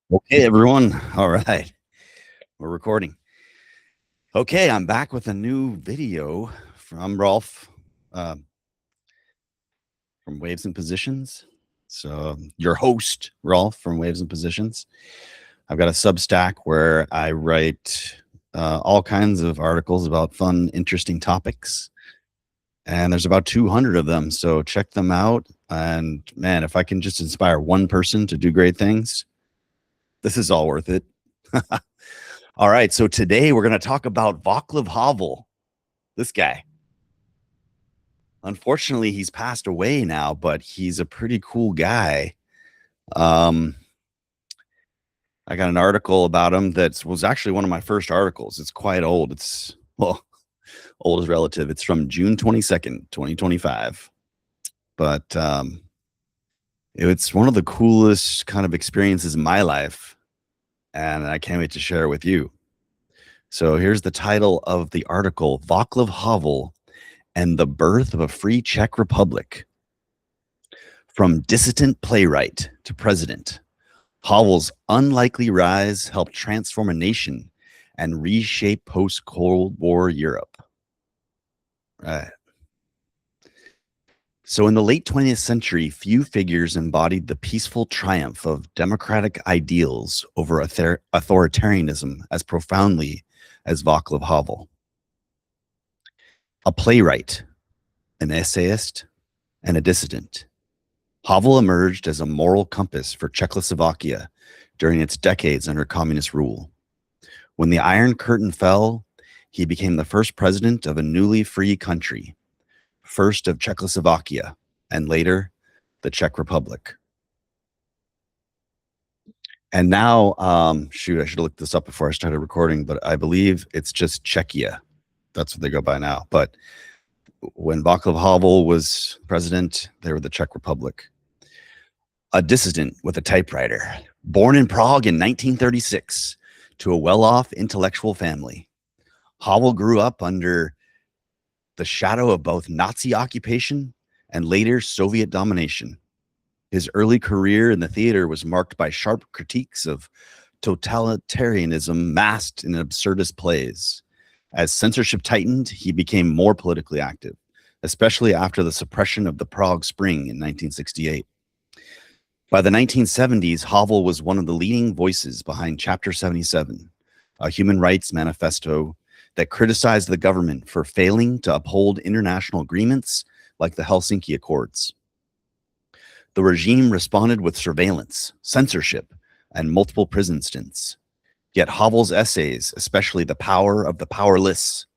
Okay, everyone. All right. We're recording. Okay, I'm back with a new video from Rolf from Waves and Positions. So your host, Rolf from Waves and Positions. I've got a Substack where I write all kinds of articles about fun, interesting topics. And there's about 200 of them. So check them out. And man, if I can just inspire one person to do great things, this is all worth it. All right, so today we're going to talk about Václav Havel, this guy. Unfortunately, he's passed away now, but he's a pretty cool guy. I got an article about him that was actually one of my first articles. It's quite old. It's, well, old is relative. It's from June 22nd, 2025. But it's one of the coolest kind of experiences in my life, and I can't wait to share it with you. So here's the title of the article, Václav Havel and the Birth of a Free Czech Republic. From dissident playwright to president, Havel's unlikely rise helped transform a nation and reshape post-Cold War Europe. Right. So in the late 20th century, few figures embodied the peaceful triumph of democratic ideals over authoritarianism as profoundly as Václav Havel. A playwright, an essayist, and a dissident, Havel emerged as a moral compass for Czechoslovakia during its decades under communist rule. When the Iron Curtain fell, he became the first president of a newly free country, first of Czechoslovakia, and later the Czech Republic. And now, shoot, I should have looked this up before I started recording, but I believe it's just Czechia. That's what they go by now. But when Václav Havel was president, they were the Czech Republic. A dissident with a typewriter, born in Prague in 1936 to a well-off intellectual family. Havel grew up under the shadow of both Nazi occupation and later Soviet domination. His early career in the theater was marked by sharp critiques of totalitarianism masked in absurdist plays. As censorship tightened, he became more politically active, especially after the suppression of the Prague Spring in 1968. By the 1970s, Havel was one of the leading voices behind Chapter 77, a human rights manifesto that criticized the government for failing to uphold international agreements like the Helsinki Accords. The regime responded with surveillance, censorship, and multiple prison stints. Yet Havel's essays, especially The Power of the Powerless,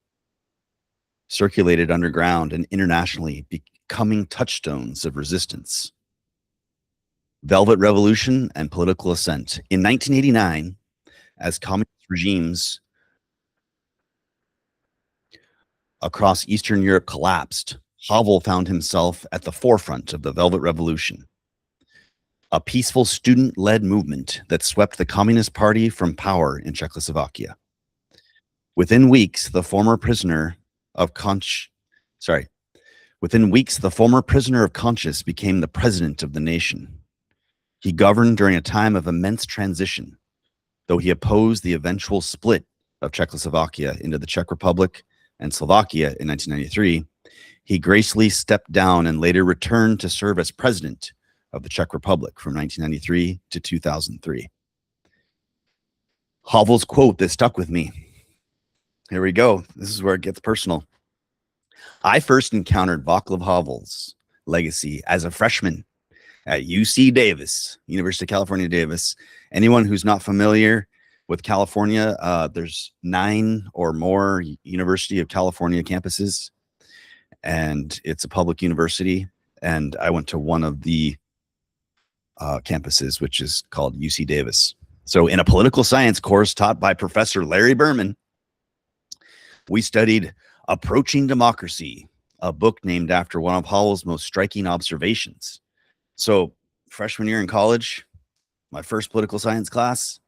circulated underground and internationally, becoming touchstones of resistance. Velvet Revolution and Political Ascent. In 1989, as communist regimes across Eastern Europe collapsed, Havel found himself at the forefront of the Velvet Revolution, a peaceful student-led movement that swept the Communist Party from power in Czechoslovakia. Within weeks, the former prisoner of conscience became the president of the nation. He governed during a time of immense transition, though he opposed the eventual split of Czechoslovakia into the Czech Republic and Slovakia in 1993. He gracefully stepped down and later returned to serve as president of the Czech Republic from 1993 to 2003. Havel's quote that stuck with me. Here we go. This is where it gets personal. I first encountered Václav Havel's legacy as a freshman at UC Davis, University of California, Davis. Anyone who's not familiar with California, there's 9 or more University of California campuses, and it's a public university. And I went to one of the campuses, which is called UC Davis. So in a political science course taught by Professor Larry Berman, we studied Approaching Democracy, a book named after one of Havel's most striking observations. So freshman year in college, my first political science class,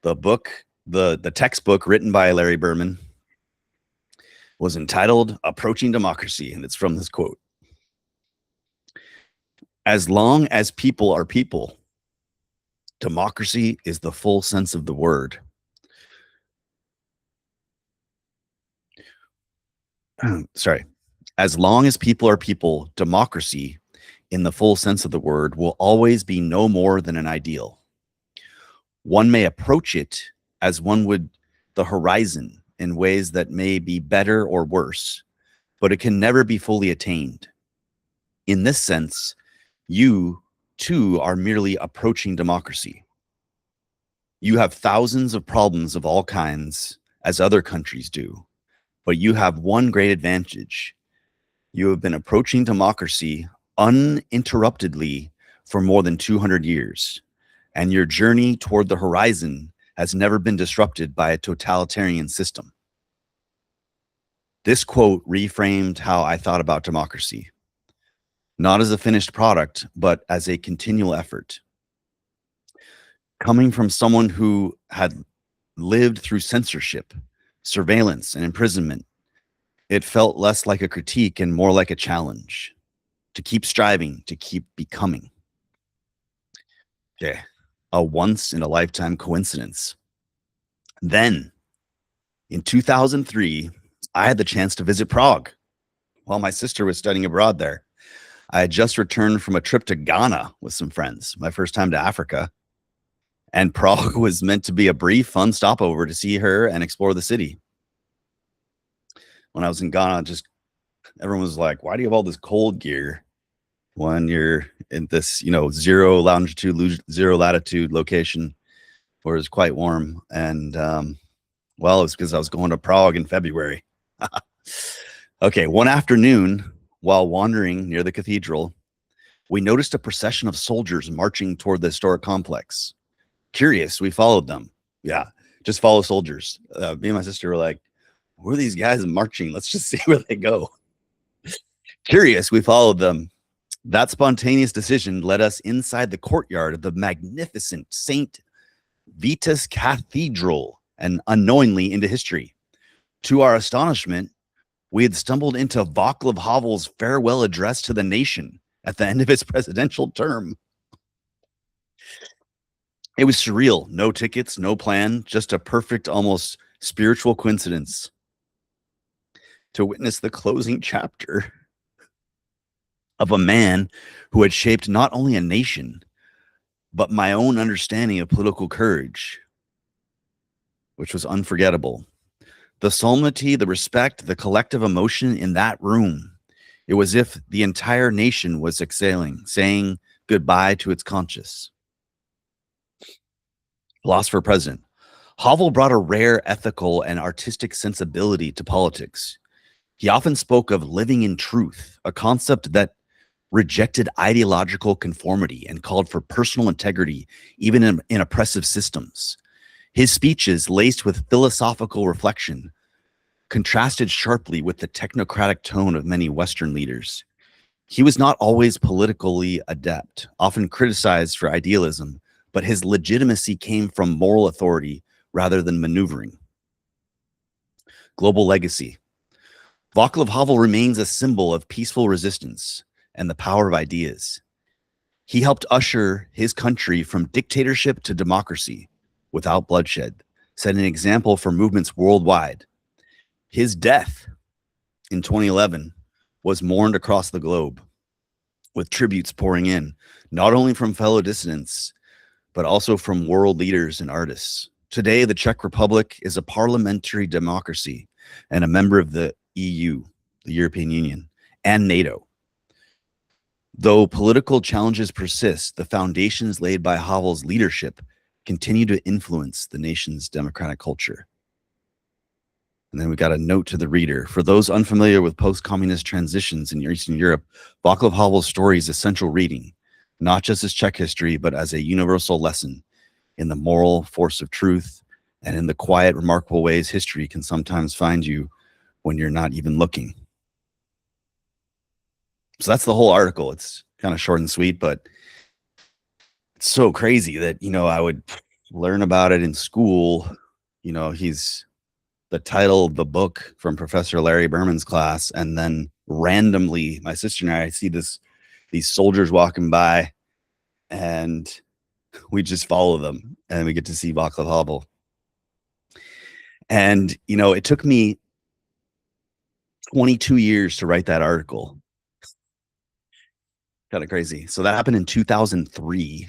the textbook written by Larry Berman was entitled Approaching Democracy, and it's from this quote. As long as people are people, Democracy is the full sense of the word. Sorry. As long as people are people, democracy, in the full sense of the word, will always be no more than an ideal. One may approach it as one would the horizon in ways that may be better or worse, but it can never be fully attained. In this sense, you too are merely approaching democracy. You have thousands of problems of all kinds, as other countries do, but you have one great advantage. You have been approaching democracy uninterruptedly for more than 200 years, and your journey toward the horizon has never been disrupted by a totalitarian system. This quote reframed how I thought about democracy, not as a finished product, but as a continual effort. Coming from someone who had lived through censorship, surveillance, and imprisonment, it felt less like a critique and more like a challenge to keep striving, to keep becoming. Okay, a once-in-a-lifetime coincidence. Then, in 2003, I had the chance to visit Prague while my sister was studying abroad there. I had just returned from a trip to Ghana with some friends, my first time to Africa. And Prague was meant to be a brief, fun stopover to see her and explore the city. When I was in Ghana, everyone was like, why do you have all this cold gear when you're in this, zero longitude, zero latitude location where it's quite warm? And well, it's because I was going to Prague in February. Okay, one afternoon, while wandering near the cathedral, we noticed a procession of soldiers marching toward the historic complex. Curious, we followed them. Yeah, just follow soldiers. Me and my sister were like, where are these guys marching? Let's just see where they go. Curious, we followed them. That spontaneous decision led us inside the courtyard of the magnificent St. Vitus Cathedral and unknowingly into history. To our astonishment, we had stumbled into Václav Havel's farewell address to the nation at the end of his presidential term. It was surreal. No tickets, no plan, just a perfect, almost spiritual coincidence to witness the closing chapter of a man who had shaped not only a nation, but my own understanding of political courage, which was unforgettable. The solemnity, the respect, the collective emotion in that room. It was as if the entire nation was exhaling, saying goodbye to its conscience. Philosopher president. Havel brought a rare ethical and artistic sensibility to politics. He often spoke of living in truth, a concept that rejected ideological conformity and called for personal integrity, even in oppressive systems. His speeches, laced with philosophical reflection, contrasted sharply with the technocratic tone of many Western leaders. He was not always politically adept, often criticized for idealism, but his legitimacy came from moral authority rather than maneuvering. Global legacy. Václav Havel remains a symbol of peaceful resistance and the power of ideas. He helped usher his country from dictatorship to democracy without bloodshed, setting an example for movements worldwide. His death in 2011 was mourned across the globe, with tributes pouring in, not only from fellow dissidents, but also from world leaders and artists. Today, the Czech Republic is a parliamentary democracy and a member of the EU, the European Union, and NATO. Though political challenges persist, the foundations laid by Havel's leadership continue to influence the nation's democratic culture. And then we got a note to the reader. For those unfamiliar with post-communist transitions in Eastern Europe, Václav Havel's story is essential reading, not just as Czech history, but as a universal lesson in the moral force of truth and in the quiet, remarkable ways history can sometimes find you when you're not even looking. So that's the whole article. It's kind of short and sweet, but it's so crazy that, I would learn about it in school. He's the title of the book from Professor Larry Berman's class. And then randomly, my sister and I see these soldiers walking by, and We just follow them and we get to see Václav Havel. And, you know, it took me 22 years to write that article. Kind of crazy. So that happened in 2003.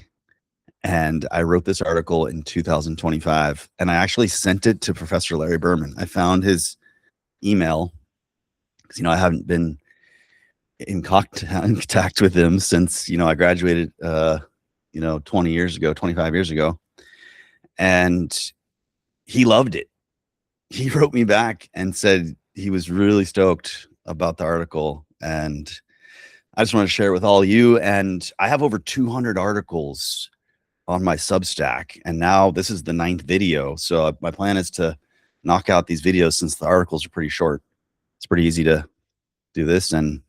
And I wrote this article in 2025. And I actually sent it to Professor Larry Berman. I found his email because, you know, I haven't been in contact with him since, you know, I graduated, you know, 20 years ago, 25 years ago. And he loved it. He wrote me back and said he was really stoked about the article. And I just want to share it with all you. And I have over 200 articles on my Substack. And now this is the 9th video. So my plan is to knock out these videos since the articles are pretty short. It's pretty easy to do this and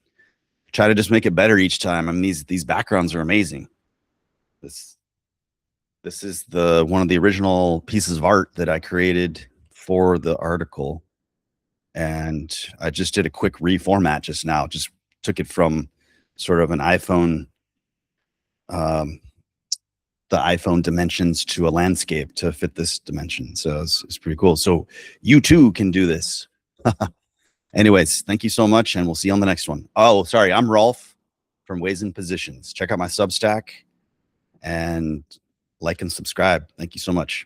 try to just make it better each time. I mean, these backgrounds are amazing. This is one of the original pieces of art that I created for the article. And I just did a quick reformat just now, just took it from sort of an iPhone, the iPhone dimensions to a landscape to fit this dimension. So it's pretty cool. So you too can do this. Anyways, thank you so much. And we'll see you on the next one. Oh, sorry. I'm Rolf from Ways and Positions. Check out my Substack and like and subscribe. Thank you so much.